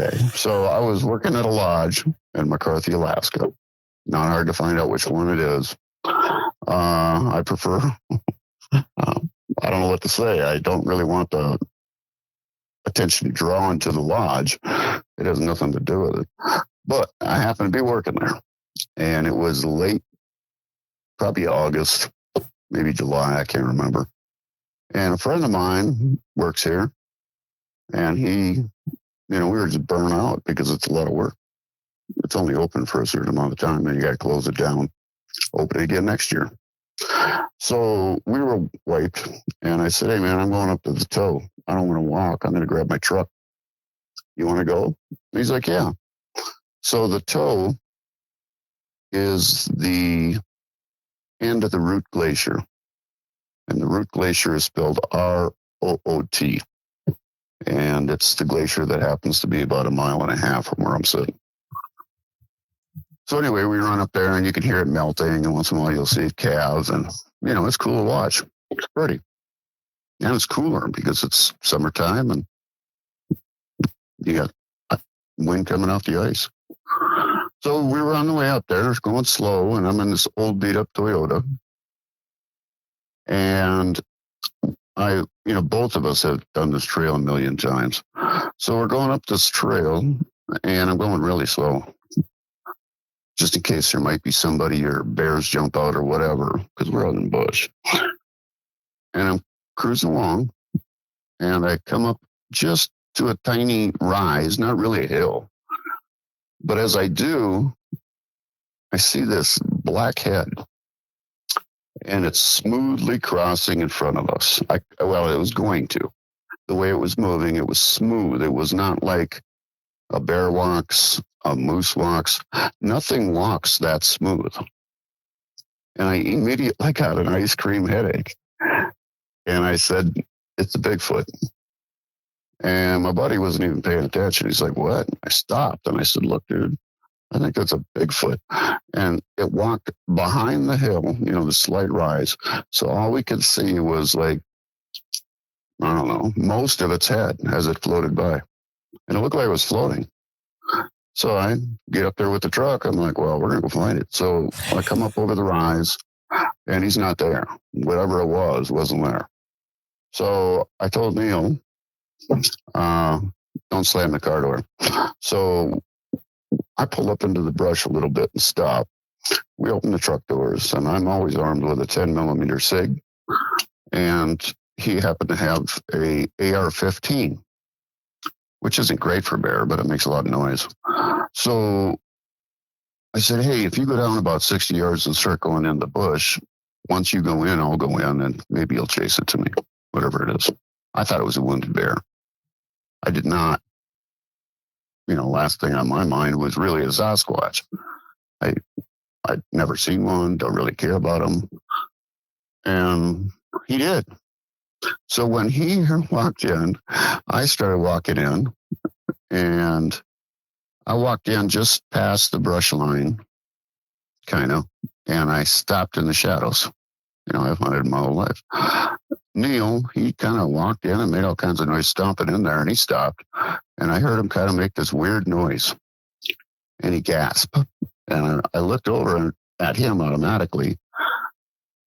Okay, so I was working at a lodge in McCarthy, Alaska. Not hard to find out which one it is. I prefer, I don't know what to say. I don't really want the attention drawn to the lodge. It has nothing to do with it. But I happened to be working there, and it was late, probably August, maybe July, I can't remember. And a friend of mine works here, and he, we were just burnt out because it's a lot of work. It's only open for a certain amount of time, then you got to close it down, open it again next year. So we were wiped, and I said, hey, man, I'm going up to the toe. I don't want to walk. I'm going to grab my truck. You want to go? And he's like, yeah. So the toe is the end of the Root Glacier, and the Root Glacier is spelled R-O-O-T, and it's the glacier that happens to be about 1.5 miles from where I'm sitting. So anyway, we run up there, and you can hear it melting, and once in a while you'll see calves, and, it's cool to watch. It's pretty. And it's cooler because it's summertime, and you got wind coming off the ice. So we were on the way up there, going slow, and I'm in this old beat-up Toyota. And both of us have done this trail a million times. So we're going up this trail, and I'm going really slow, just in case there might be somebody or bears jump out or whatever, because we're out in the bush. And I'm cruising along, and I come up just to a tiny rise, not really a hill. But as I do, I see this black head, and it's smoothly crossing in front of us. It was going to. The way it was moving, it was smooth. It was not like a bear walks, a moose walks. Nothing walks that smooth. And I immediately got an ice cream headache. And I said, it's a Bigfoot. And my buddy wasn't even paying attention. He's like, what? I stopped, and I said, look, dude, I think that's a Bigfoot. And it walked behind the hill, the slight rise. So all we could see was like, I don't know, most of its head as it floated by. And it looked like it was floating. So I get up there with the truck. I'm like, well, we're going to go find it. So I come up over the rise, and he's not there. Whatever it was, wasn't there. So I told Neil, don't slam the car door. So I pull up into the brush a little bit and stop. We open the truck doors, and I'm always armed with a 10mm SIG. And he happened to have a AR-15, which isn't great for bear, but it makes a lot of noise. So I said, hey, if you go down about 60 yards and start going in the bush, once you go in, I'll go in, and maybe you'll chase it to me, whatever it is. I thought it was a wounded bear. I did not. Last thing on my mind was really a Sasquatch. I'd never seen one, don't really care about them. And he did. So when he walked in, I started walking in, and I walked in just past the brush line, kind of, and I stopped in the shadows. I've hunted my whole life. Neil, he kind of walked in and made all kinds of noise stomping in there, and he stopped. And I heard him kind of make this weird noise, and he gasped. And I looked over at him automatically,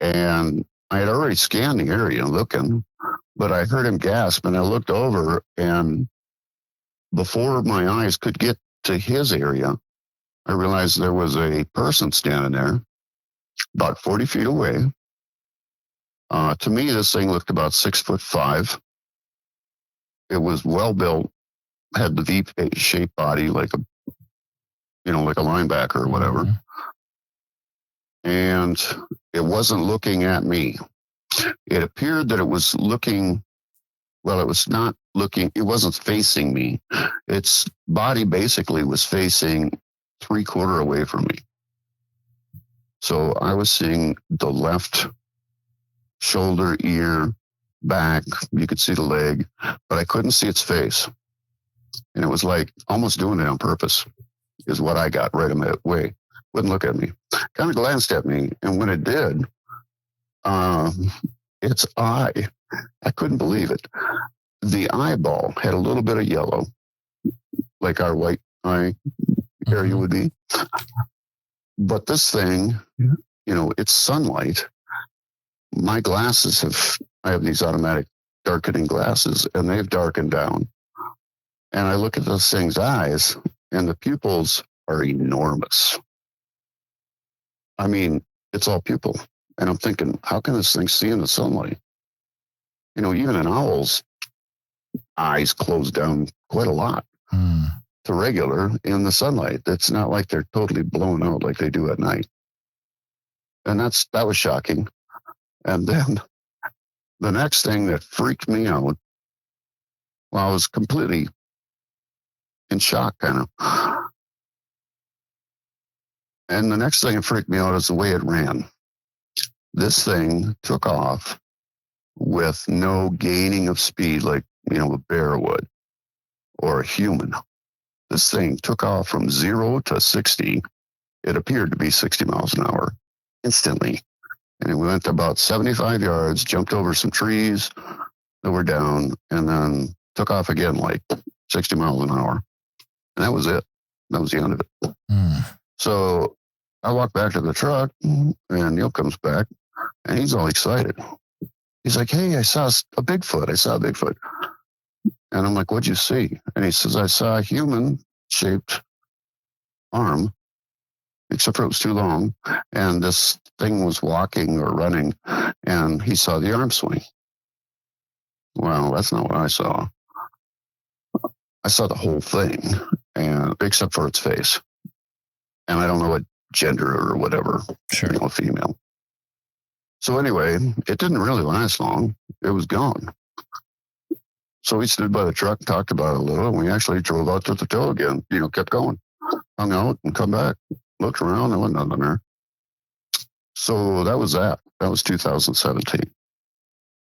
and I had already scanned the area looking, but I heard him gasp, and I looked over, and before my eyes could get to his area, I realized there was a person standing there about 40 feet away. To me, this thing looked about 6'5". It was well built, had the V-shaped body like a linebacker or whatever. Mm-hmm. And it wasn't looking at me. It appeared that it was looking, it was not looking, it wasn't facing me. Its body basically was facing 3/4 away from me. So I was seeing the left shoulder, ear, back. You could see the leg, but I couldn't see its face. And it was like almost doing it on purpose is what I got right away. Wouldn't look at me. Kind of glanced at me. And when it did, its eye, I couldn't believe it. The eyeball had a little bit of yellow. like our white eye area would be. But this thing, it's sunlight. My glasses I have these automatic darkening glasses, and they've darkened down. And I look at this thing's eyes, and the pupils are enormous. I mean, it's all pupil. And I'm thinking, how can this thing see in the sunlight? Even an owl's eyes close down quite a lot to regular in the sunlight. It's not like they're totally blown out like they do at night. And that was shocking. And then the next thing that freaked me out, well, I was completely in shock, kind of. And the next thing that freaked me out is the way it ran. This thing took off with no gaining of speed like, a bear would or a human. This thing took off from 0 to 60. It appeared to be 60 miles an hour instantly. And it went about 75 yards, jumped over some trees that were down, and then took off again like 60 miles an hour. And that was it. That was the end of it. So I walk back to the truck, and Neil comes back, and he's all excited. He's like, hey, I saw a Bigfoot. And I'm like, what'd you see? And he says, I saw a human-shaped arm, except for it was too long. And this thing was walking or running, and he saw the arm swing. Well, that's not what I saw. I saw the whole thing, and except for its face. And I don't know what gender or whatever, female. So anyway, it didn't really last long. It was gone. So we stood by the truck, talked about it a little, and we actually drove out to the tow again, kept going, hung out and come back, looked around, there wasn't nothing there. So that was that. That was 2017.